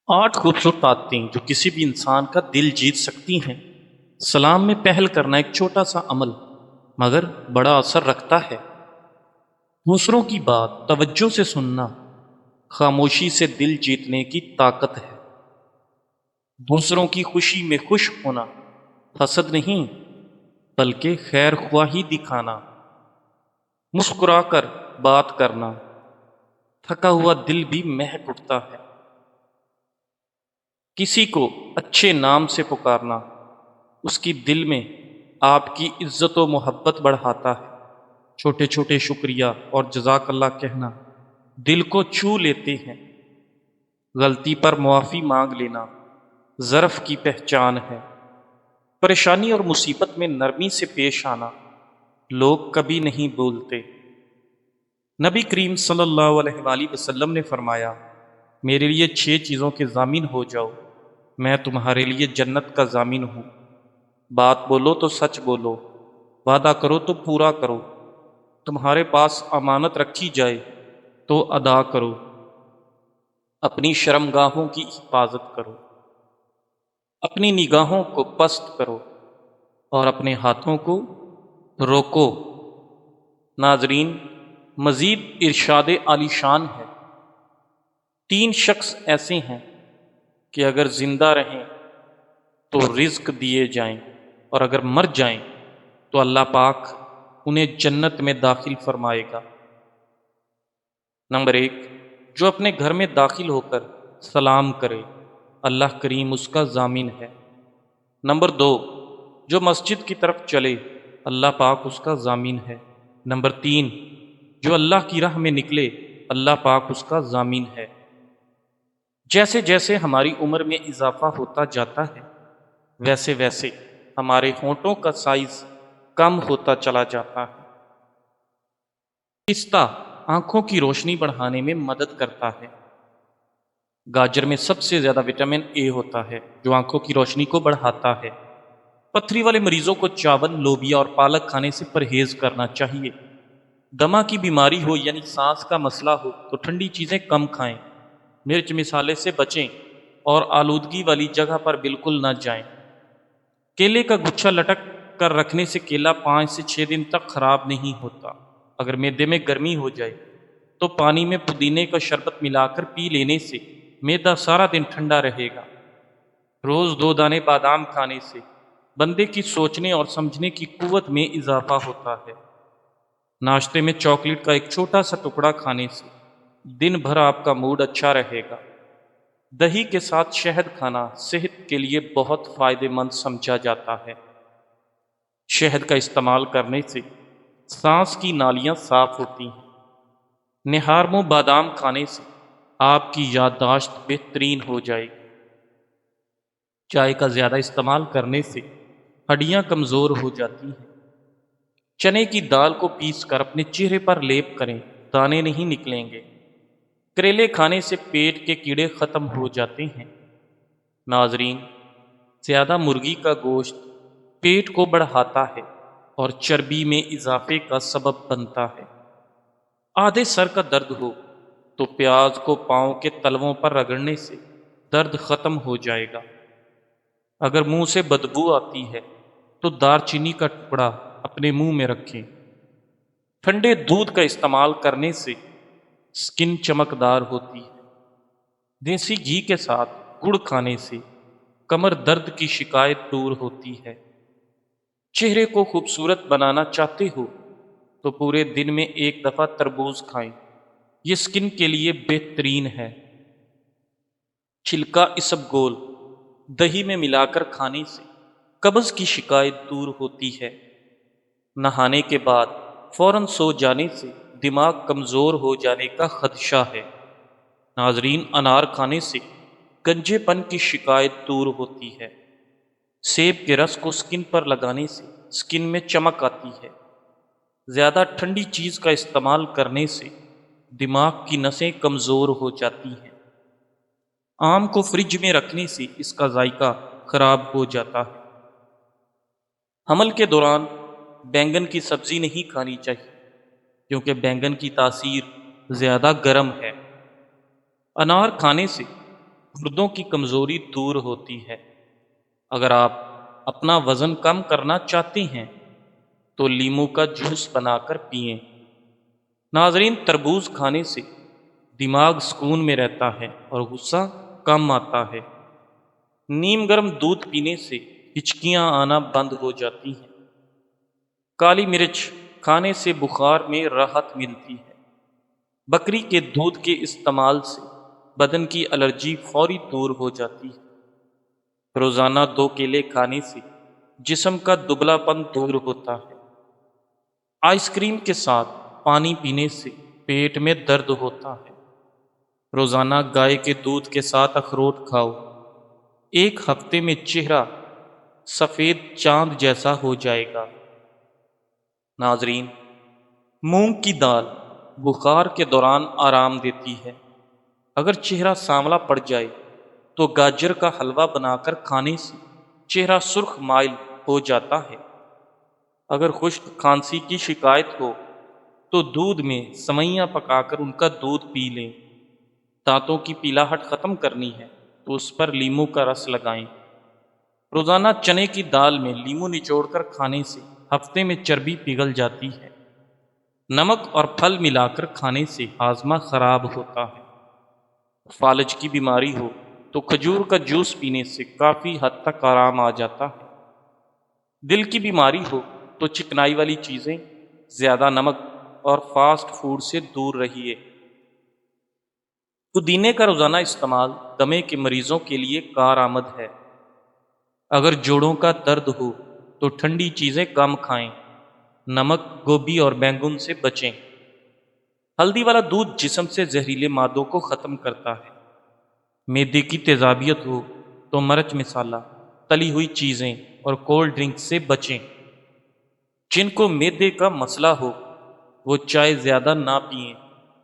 8 خوبصورت عادتیں جو کسی بھی انسان کا دل جیت سکتی ہیں۔ سلام میں پہل کرنا ایک چھوٹا سا عمل مگر بڑا اثر رکھتا ہے۔ دوسروں کی بات توجہ سے سننا خاموشی سے دل جیتنے کی طاقت ہے۔ دوسروں کی خوشی میں خوش ہونا حسد نہیں بلکہ خیر خواہی دکھانا۔ مسکرا کر بات کرنا تھکا ہوا دل بھی مہک اٹھتا ہے۔ کسی کو اچھے نام سے پکارنا اس کی دل میں آپ کی عزت و محبت بڑھاتا ہے۔ چھوٹے چھوٹے شکریہ اور جزاک اللہ کہنا دل کو چھو لیتے ہیں۔ غلطی پر معافی مانگ لینا ظرف کی پہچان ہے۔ پریشانی اور مصیبت میں نرمی سے پیش آنا لوگ کبھی نہیں بولتے۔ نبی کریم صلی اللہ علیہ وآلہ وسلم نے فرمایا، میرے لیے 6 چیزوں کے ضامن ہو جاؤ، میں تمہارے لیے جنت کا ضامن ہوں۔ بات بولو تو سچ بولو، وعدہ کرو تو پورا کرو، تمہارے پاس امانت رکھی جائے تو ادا کرو، اپنی شرمگاہوں کی حفاظت کرو، اپنی نگاہوں کو پست کرو اور اپنے ہاتھوں کو روکو۔ ناظرین، مزید ارشاد عالی شان ہے، 3 شخص ایسے ہیں کہ اگر زندہ رہیں تو رزق دیے جائیں اور اگر مر جائیں تو اللہ پاک انہیں جنت میں داخل فرمائے گا۔ نمبر 1، جو اپنے گھر میں داخل ہو کر سلام کرے، اللہ کریم اس کا ضامن ہے۔ نمبر 2، جو مسجد کی طرف چلے، اللہ پاک اس کا ضامن ہے۔ نمبر 3، جو اللہ کی راہ میں نکلے، اللہ پاک اس کا ضامن ہے۔ جیسے جیسے ہماری عمر میں اضافہ ہوتا جاتا ہے ویسے ویسے ہمارے ہونٹوں کا سائز کم ہوتا چلا جاتا ہے۔ پستہ آنکھوں کی روشنی بڑھانے میں مدد کرتا ہے۔ گاجر میں سب سے زیادہ وٹامن اے ہوتا ہے جو آنکھوں کی روشنی کو بڑھاتا ہے۔ پتھری والے مریضوں کو چاول، لوبیا اور پالک کھانے سے پرہیز کرنا چاہیے۔ دمہ کی بیماری ہو یعنی سانس کا مسئلہ ہو تو ٹھنڈی چیزیں کم کھائیں، مرچ مسالے سے بچیں اور آلودگی والی جگہ پر بالکل نہ جائیں۔ کیلے کا گچھا لٹک کر رکھنے سے کیلا 5 سے 6 دن تک خراب نہیں ہوتا۔ اگر معدے میں گرمی ہو جائے تو پانی میں پودینے کا شربت ملا کر پی لینے سے معدہ سارا دن ٹھنڈا رہے گا۔ روز 2 دانے بادام کھانے سے بندے کی سوچنے اور سمجھنے کی قوت میں اضافہ ہوتا ہے۔ ناشتے میں چاکلیٹ کا ایک چھوٹا سا ٹکڑا کھانے سے دن بھر آپ کا موڈ اچھا رہے گا۔ دہی کے ساتھ شہد کھانا صحت کے لیے بہت فائدہ مند سمجھا جاتا ہے۔ شہد کا استعمال کرنے سے سانس کی نالیاں صاف ہوتی ہیں۔ نہار منہ بادام کھانے سے آپ کی یادداشت بہترین ہو جائے گی۔ چائے کا زیادہ استعمال کرنے سے ہڈیاں کمزور ہو جاتی ہیں۔ چنے کی دال کو پیس کر اپنے چہرے پر لیپ کریں، دانے نہیں نکلیں گے۔ کریلے کھانے سے پیٹ کے کیڑے ختم ہو جاتے ہیں۔ ناظرین، زیادہ مرغی کا گوشت پیٹ کو بڑھاتا ہے اور چربی میں اضافے کا سبب بنتا ہے۔ آدھے سر کا درد ہو تو پیاز کو پاؤں کے تلووں پر رگڑنے سے درد ختم ہو جائے گا۔ اگر منہ سے بدبو آتی ہے تو دار چینی کا ٹکڑا اپنے منہ میں رکھیں۔ ٹھنڈے دودھ کا استعمال کرنے سے سکن چمکدار ہوتی ہے۔ دیسی گھی کے ساتھ گڑ کھانے سے کمر درد کی شکایت دور ہوتی ہے۔ چہرے کو خوبصورت بنانا چاہتے ہو تو پورے دن میں 1 دفعہ تربوز کھائیں، یہ سکن کے لیے بہترین ہے۔ چھلکا اسبگول دہی میں ملا کر کھانے سے قبض کی شکایت دور ہوتی ہے۔ نہانے کے بعد فوراً سو جانے سے دماغ کمزور ہو جانے کا خدشہ ہے۔ ناظرین، انار کھانے سے گنجے پن کی شکایت دور ہوتی ہے۔ سیب کے رس کو سکن پر لگانے سے سکن میں چمک آتی ہے۔ زیادہ ٹھنڈی چیز کا استعمال کرنے سے دماغ کی نسیں کمزور ہو جاتی ہیں۔ آم کو فریج میں رکھنے سے اس کا ذائقہ خراب ہو جاتا ہے۔ حمل کے دوران بینگن کی سبزی نہیں کھانی چاہیے کیونکہ بینگن کی تاثیر زیادہ گرم ہے۔ انار کھانے سے گردوں کی کمزوری دور ہوتی ہے۔ اگر آپ اپنا وزن کم کرنا چاہتے ہیں تو لیموں کا جوس بنا کر پئیں۔ ناظرین، تربوز کھانے سے دماغ سکون میں رہتا ہے اور غصہ کم آتا ہے۔ نیم گرم دودھ پینے سے ہچکیاں آنا بند ہو جاتی ہیں۔ کالی مرچ کھانے سے بخار میں راحت ملتی ہے۔ بکری کے دودھ کے استعمال سے بدن کی الرجی فوری دور ہو جاتی ہے۔ روزانہ 2 کیلے کھانے سے جسم کا دبلا پن دور ہوتا ہے۔ آئس کریم کے ساتھ پانی پینے سے پیٹ میں درد ہوتا ہے۔ روزانہ گائے کے دودھ کے ساتھ اخروٹ کھاؤ۔ 1 ہفتے میں چہرہ سفید چاند جیسا ہو جائے گا۔ ناظرین، مونگ کی دال بخار کے دوران آرام دیتی ہے۔ اگر چہرہ سانولا پڑ جائے تو گاجر کا حلوہ بنا کر کھانے سے چہرہ سرخ مائل ہو جاتا ہے۔ اگر خشک کھانسی کی شکایت ہو تو دودھ میں سوئیاں پکا کر ان کا دودھ پی لیں۔ دانتوں کی پیلاہٹ ختم کرنی ہے تو اس پر لیموں کا رس لگائیں۔ روزانہ چنے کی دال میں لیموں نچوڑ کر کھانے سے ہفتے میں چربی پگھل جاتی ہے۔ نمک اور پھل ملا کر کھانے سے ہاضمہ خراب ہوتا ہے۔ فالج کی بیماری ہو تو کھجور کا جوس پینے سے کافی حد تک آرام آ جاتا ہے۔ دل کی بیماری ہو تو چکنائی والی چیزیں، زیادہ نمک اور فاسٹ فوڈ سے دور رہیے۔ پودینے کا روزانہ استعمال دمے کے مریضوں کے لیے کارآمد ہے۔ اگر جوڑوں کا درد ہو تو ٹھنڈی چیزیں کم کھائیں۔ نمک، گوبھی اور بینگن سے بچیں۔ ہلدی والا دودھ جسم سے زہریلے مادوں کو ختم کرتا ہے۔ معدے کی تیزابیت ہو تو مرچ مسالہ، تلی ہوئی چیزیں اور کولڈ ڈرنک سے بچیں۔ جن کو معدے کا مسئلہ ہو وہ چائے زیادہ نہ پئیں،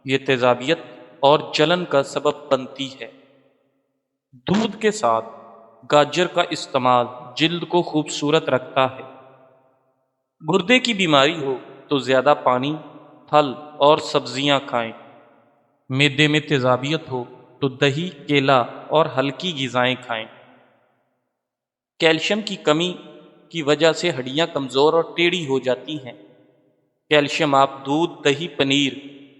یہ تیزابیت اور جلن کا سبب بنتی ہے۔ دودھ کے ساتھ گاجر کا استعمال جلد کو خوبصورت رکھتا ہے۔ گردے کی بیماری ہو تو زیادہ پانی، پھل اور سبزیاں کھائیں۔ معدے میں تیزابیت ہو تو دہی، کیلا اور ہلکی غذائیں کھائیں۔ کیلشیم کی کمی کی وجہ سے ہڈیاں کمزور اور ٹیڑھی ہو جاتی ہیں۔ کیلشیم آپ دودھ، دہی، پنیر،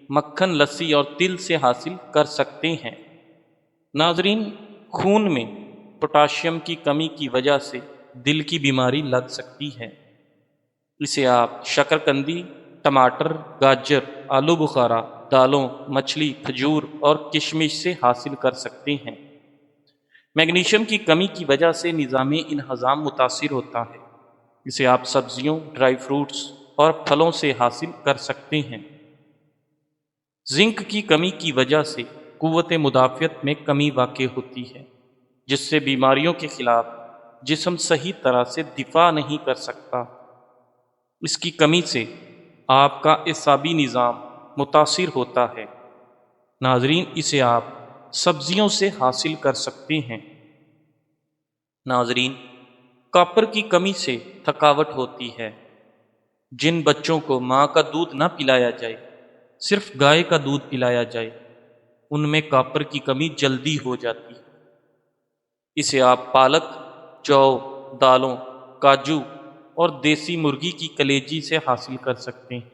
مکھن، لسی اور تل سے حاصل کر سکتے ہیں۔ ناظرین، خون میں پوٹاشیم کی کمی کی وجہ سے دل کی بیماری لگ سکتی ہے۔ اسے آپ شکرقندی، ٹماٹر، گاجر، آلو بخارا، دالوں، مچھلی، کھجور اور کشمش سے حاصل کر سکتے ہیں۔ میگنیشیم کی کمی کی وجہ سے نظام انہضام متاثر ہوتا ہے۔ اسے آپ سبزیوں، ڈرائی فروٹس اور پھلوں سے حاصل کر سکتے ہیں۔ زنک کی کمی کی وجہ سے قوت مدافعت میں کمی واقع ہوتی ہے، جس سے بیماریوں کے خلاف جسم صحیح طرح سے دفاع نہیں کر سکتا۔ اس کی کمی سے آپ کا اعصابی نظام متاثر ہوتا ہے۔ ناظرین، اسے آپ سبزیوں سے حاصل کر سکتے ہیں۔ ناظرین، کاپر کی کمی سے تھکاوٹ ہوتی ہے۔ جن بچوں کو ماں کا دودھ نہ پلایا جائے، صرف گائے کا دودھ پلایا جائے، ان میں کاپر کی کمی جلدی ہو جاتی ہے۔ اسے آپ پالک، جو، دالوں، کاجو اور دیسی مرغی کی کلیجی سے حاصل کر سکتے ہیں۔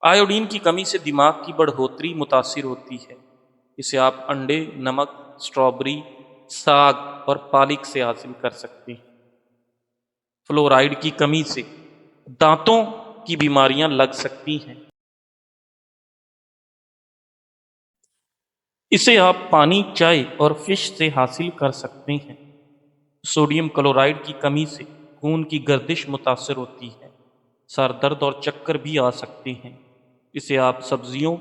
آیوڈین کی کمی سے دماغ کی بڑھوتری متاثر ہوتی ہے۔ اسے آپ انڈے، نمک، اسٹرابری، ساگ اور پالک سے حاصل کر سکتے ہیں۔ فلورائڈ کی کمی سے دانتوں کی بیماریاں لگ سکتی ہیں۔ اسے آپ پانی، چائے اور فش سے حاصل کر سکتے ہیں۔ سوڈیم کلورائڈ کی کمی سے خون کی گردش متاثر ہوتی ہے۔ سر درد اور چکر بھی آ سکتے ہیں۔ اسے آپ سبزیوں،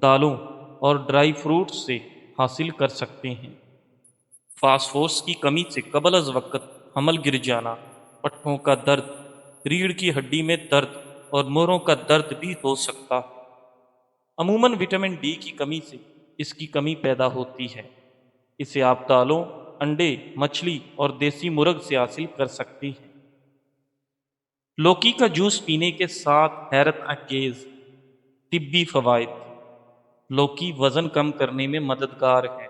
دالوں اور ڈرائی فروٹس سے حاصل کر سکتے ہیں۔ فاسفورس کی کمی سے قبل از وقت حمل گر جانا، پٹھوں کا درد، ریڑھ کی ہڈی میں درد اور موڑوں کا درد بھی ہو سکتا ہے۔ عموماً وٹامن ڈی کی کمی سے اس کی کمی پیدا ہوتی ہے۔ اسے آپ دالوں، انڈے، مچھلی اور دیسی مرغ سے حاصل کر سکتے ہیں۔ لوکی کا جوس پینے کے ساتھ حیرت انگیز طبی فوائد۔ لوکی وزن کم کرنے میں مددگار ہے۔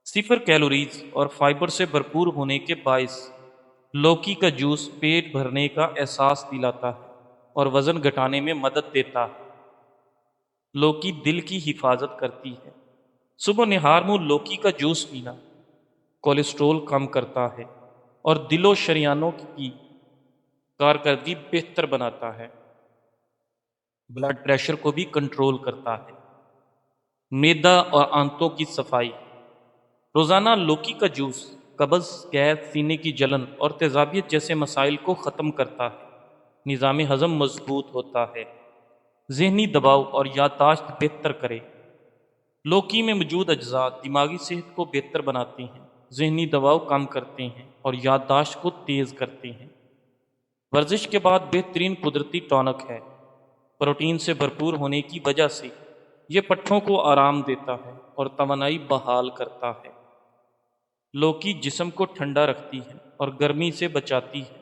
صفر کیلوریز اور فائبر سے بھرپور ہونے کے باعث لوکی کا جوس پیٹ بھرنے کا احساس دلاتا ہے اور وزن گھٹانے میں مدد دیتا ہے۔ لوکی دل کی حفاظت کرتی ہے۔ صبح نہار منہ لوکی کا جوس پینا کولیسٹرول کم کرتا ہے اور دل و شریانوں کی کارکردگی بہتر بناتا ہے۔ بلڈ پریشر کو بھی کنٹرول کرتا ہے۔ معدہ اور آنتوں کی صفائی، روزانہ لوکی کا جوس قبض، گیس، سینے کی جلن اور تیزابیت جیسے مسائل کو ختم کرتا ہے۔ نظام ہضم مضبوط ہوتا ہے۔ ذہنی دباؤ اور یادداشت بہتر کرے۔ لوکی میں موجود اجزاء دماغی صحت کو بہتر بناتے ہیں، ذہنی دباؤ کم کرتے ہیں اور یادداشت کو تیز کرتے ہیں۔ ورزش کے بعد بہترین قدرتی ٹونک ہے۔ پروٹین سے بھرپور ہونے کی وجہ سے یہ پٹھوں کو آرام دیتا ہے اور توانائی بحال کرتا ہے۔ لوکی جسم کو ٹھنڈا رکھتی ہے اور گرمی سے بچاتی ہے۔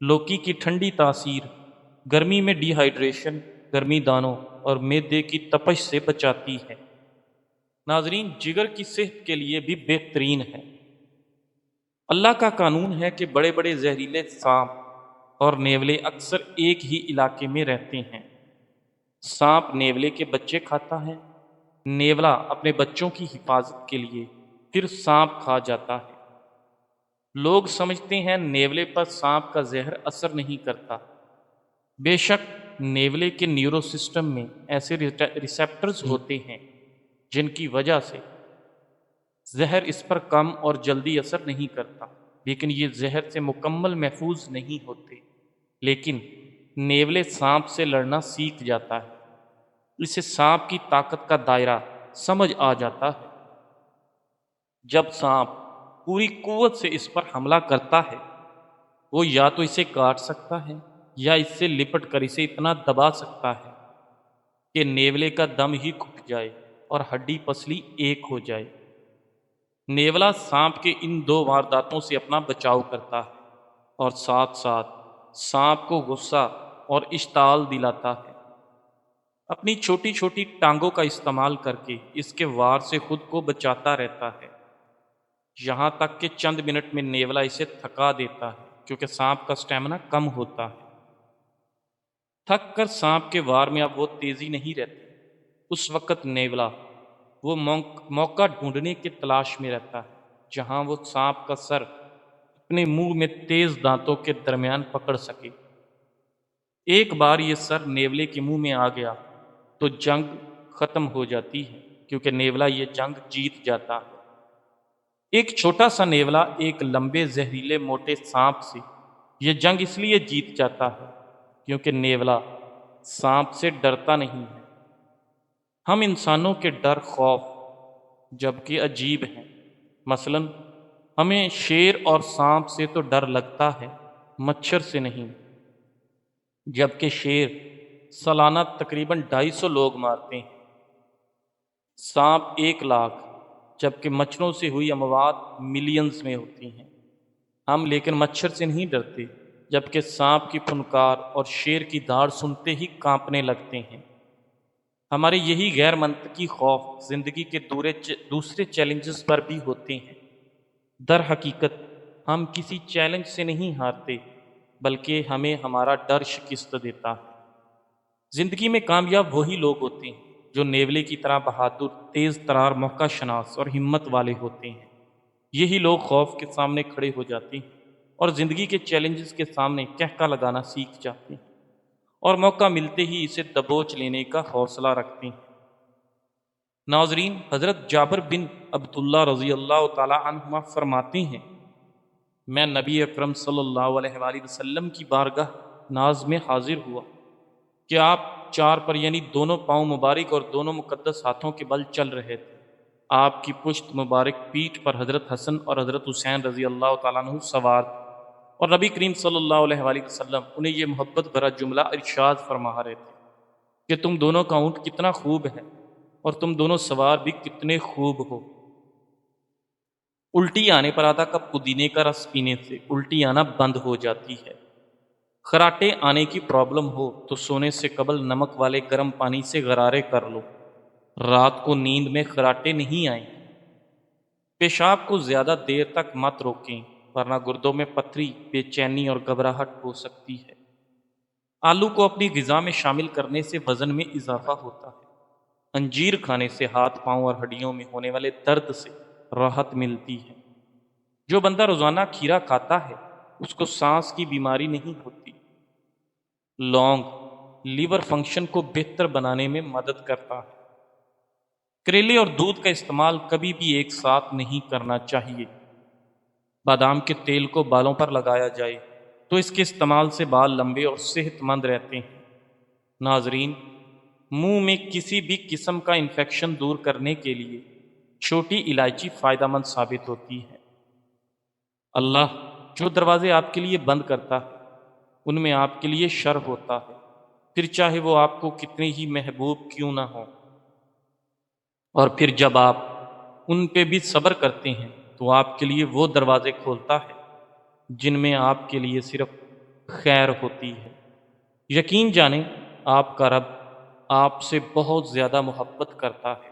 لوکی کی ٹھنڈی تاثیر گرمی میں ڈی ہائیڈریشن، گرمی دانوں اور معدے کی تپش سے بچاتی ہے۔ ناظرین، جگر کی صحت کے لیے بھی بہترین ہے۔ اللہ کا قانون ہے کہ بڑے بڑے زہریلے سانپ اور نیولے اکثر ایک ہی علاقے میں رہتے ہیں۔ سانپ نیولے کے بچے کھاتا ہے، نیولا اپنے بچوں کی حفاظت کے لیے پھر سانپ کھا جاتا ہے۔ لوگ سمجھتے ہیں نیولے پر سانپ کا زہر اثر نہیں کرتا۔ بے شک نیولے کے نیورو سسٹم میں ایسے ریسیپٹرز ہوتے ہیں جن کی وجہ سے زہر اس پر کم اور جلدی اثر نہیں کرتا، لیکن یہ زہر سے مکمل محفوظ نہیں ہوتے۔ لیکن نیولے سانپ سے لڑنا سیکھ جاتا ہے، اسے سانپ کی طاقت کا دائرہ سمجھ آ جاتا ہے۔ جب سانپ پوری قوت سے اس پر حملہ کرتا ہے، وہ یا تو اسے کاٹ سکتا ہے یا اس سے لپٹ کر اسے اتنا دبا سکتا ہے کہ نیولے کا دم ہی گھٹ جائے اور ہڈی پسلی ایک ہو جائے۔ نیولا سانپ کے ان دو وارداتوں سے اپنا بچاؤ کرتا ہے اور ساتھ ساتھ سانپ کو غصہ اور اشتعال دلاتا ہے۔ اپنی چھوٹی چھوٹی ٹانگوں کا استعمال کر کے اس کے وار سے خود کو بچاتا رہتا ہے، یہاں تک کہ چند منٹ میں نیولا اسے تھکا دیتا ہے کیونکہ سانپ کا سٹیمنا کم ہوتا ہے۔ تھک کر سانپ کے وار میں اب وہ تیزی نہیں رہتی۔ اس وقت نیولا وہ موقع ڈھونڈنے کی تلاش میں رہتا ہے جہاں وہ سانپ کا سر اپنے منہ میں تیز دانتوں کے درمیان پکڑ سکے۔ ایک بار یہ سر نیولے کے منہ میں آ گیا تو جنگ ختم ہو جاتی ہے کیونکہ نیولا یہ جنگ جیت جاتا ہے۔ ایک چھوٹا سا نیولا ایک لمبے زہریلے موٹے سانپ سے یہ جنگ اس لیے جیت جاتا ہے کیونکہ نیولا سانپ سے ڈرتا نہیں ہے۔ ہم انسانوں کے ڈر خوف جبکہ عجیب ہیں۔ مثلا ہمیں شیر اور سانپ سے تو ڈر لگتا ہے، مچھر سے نہیں، جبکہ شیر سالانہ تقریباً 250 لوگ مارتے ہیں، سانپ 1 لاکھ، جبکہ مچھروں سے ہوئی اموات ملینز میں ہوتی ہیں۔ ہم لیکن مچھر سے نہیں ڈرتے، جبکہ سانپ کی پھنکار اور شیر کی داڑھ سنتے ہی کانپنے لگتے ہیں۔ ہمارے یہی غیر منطقی خوف زندگی کے دوسرے چیلنجز پر بھی ہوتے ہیں۔ در حقیقت ہم کسی چیلنج سے نہیں ہارتے، بلکہ ہمیں ہمارا ڈر شکست دیتا ہے۔ زندگی میں کامیاب وہی لوگ ہوتے ہیں جو نیولے کی طرح بہادر، تیز ترار، موقع شناس اور ہمت والے ہوتے ہیں۔ یہی لوگ خوف کے سامنے کھڑے ہو جاتے ہیں اور زندگی کے چیلنجز کے سامنے کہکا لگانا سیکھ جاتے ہیں اور موقع ملتے ہی اسے دبوچ لینے کا حوصلہ رکھتے ہیں۔ ناظرین، حضرت جابر بن عبداللہ رضی اللہ تعالی عنہما فرماتے ہیں، میں نبی اکرم صلی اللہ علیہ وآلہ وسلم کی بارگاہ ناز میں حاضر ہوا کہ آپ 4 پر یعنی دونوں پاؤں مبارک اور دونوں مقدس ہاتھوں کے بل چل رہے تھے۔ آپ کی پشت مبارک پیٹھ پر حضرت حسن اور حضرت حسین رضی اللہ تعالیٰ عنہ سوار تھے، اور نبی کریم صلی اللہ علیہ وآلہ وسلم انہیں یہ محبت بھرا جملہ ارشاد فرما رہے تھے کہ تم دونوں کا اونٹ کتنا خوب ہے اور تم دونوں سوار بھی کتنے خوب ہو۔ الٹی آنے پر آدھا کپ پودینے کا رس پینے سے الٹی آنا بند ہو جاتی ہے۔ خراٹے آنے کی پرابلم ہو تو سونے سے قبل نمک والے گرم پانی سے غرارے کر لو، رات کو نیند میں خراٹے نہیں آئیں۔ پیشاب کو زیادہ دیر تک مت روکیں ورنہ گردوں میں پتھری، بے چینی اور گھبراہٹ ہو سکتی ہے۔ آلو کو اپنی غذا میں شامل کرنے سے وزن میں اضافہ ہوتا ہے۔ انجیر کھانے سے ہاتھ، پاؤں اور ہڈیوں میں ہونے والے درد سے راحت ملتی ہے۔ جو بندہ روزانہ کھیرا کھاتا ہے اس کو سانس کی بیماری نہیں ہوتی۔ لونگ لیور فنکشن کو بہتر بنانے میں مدد کرتا ہے۔ کریلے اور دودھ کا استعمال کبھی بھی ایک ساتھ نہیں کرنا چاہیے۔ بادام کے تیل کو بالوں پر لگایا جائے تو اس کے استعمال سے بال لمبے اور صحت مند رہتے ہیں۔ ناظرین، منہ میں کسی بھی قسم کا انفیکشن دور کرنے کے لیے چھوٹی الائچی فائدہ مند ثابت ہوتی ہے۔ اللہ جو دروازے آپ کے لیے بند کرتا ہے ان میں آپ کے لیے شر ہوتا ہے، پھر چاہے وہ آپ کو کتنے ہی محبوب کیوں نہ ہو۔ اور پھر جب آپ ان پہ بھی صبر کرتے ہیں تو آپ کے لیے وہ دروازے کھولتا ہے جن میں آپ کے لیے صرف خیر ہوتی ہے۔ یقین جانیں آپ کا رب آپ سے بہت زیادہ محبت کرتا ہے۔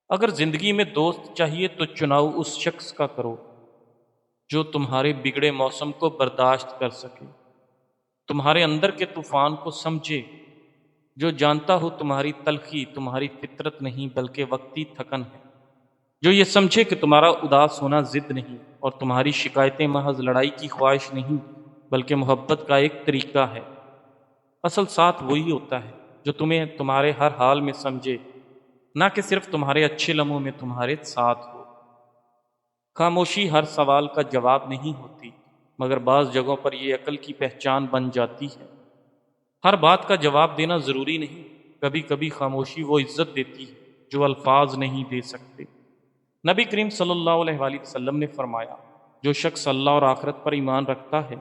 اگر زندگی میں دوست چاہیے تو چناؤ اس شخص کا کرو جو تمہارے بگڑے موسم کو برداشت کر سکے، تمہارے اندر کے طوفان کو سمجھے، جو جانتا ہو تمہاری تلخی تمہاری فطرت نہیں بلکہ وقتی تھکن ہے، جو یہ سمجھے کہ تمہارا اداس ہونا ضد نہیں اور تمہاری شکایتیں محض لڑائی کی خواہش نہیں بلکہ محبت کا ایک طریقہ ہے۔ اصل ساتھ وہی ہوتا ہے جو تمہیں تمہارے ہر حال میں سمجھے، نہ کہ صرف تمہارے اچھے لمحوں میں تمہارے ساتھ ہو۔ خاموشی ہر سوال کا جواب نہیں ہوتی، مگر بعض جگہوں پر یہ عقل کی پہچان بن جاتی ہے۔ ہر بات کا جواب دینا ضروری نہیں، کبھی کبھی خاموشی وہ عزت دیتی ہے جو الفاظ نہیں دے سکتے۔ نبی کریم صلی اللہ علیہ وآلہ وسلم نے فرمایا، جو شخص اللہ اور آخرت پر ایمان رکھتا ہے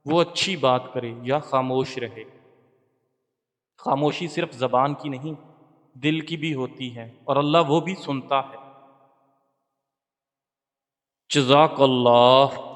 وہ اچھی بات کرے یا خاموش رہے۔ خاموشی صرف زبان کی نہیں، دل کی بھی ہوتی ہے اور اللہ وہ بھی سنتا ہے۔ جزاک اللہ۔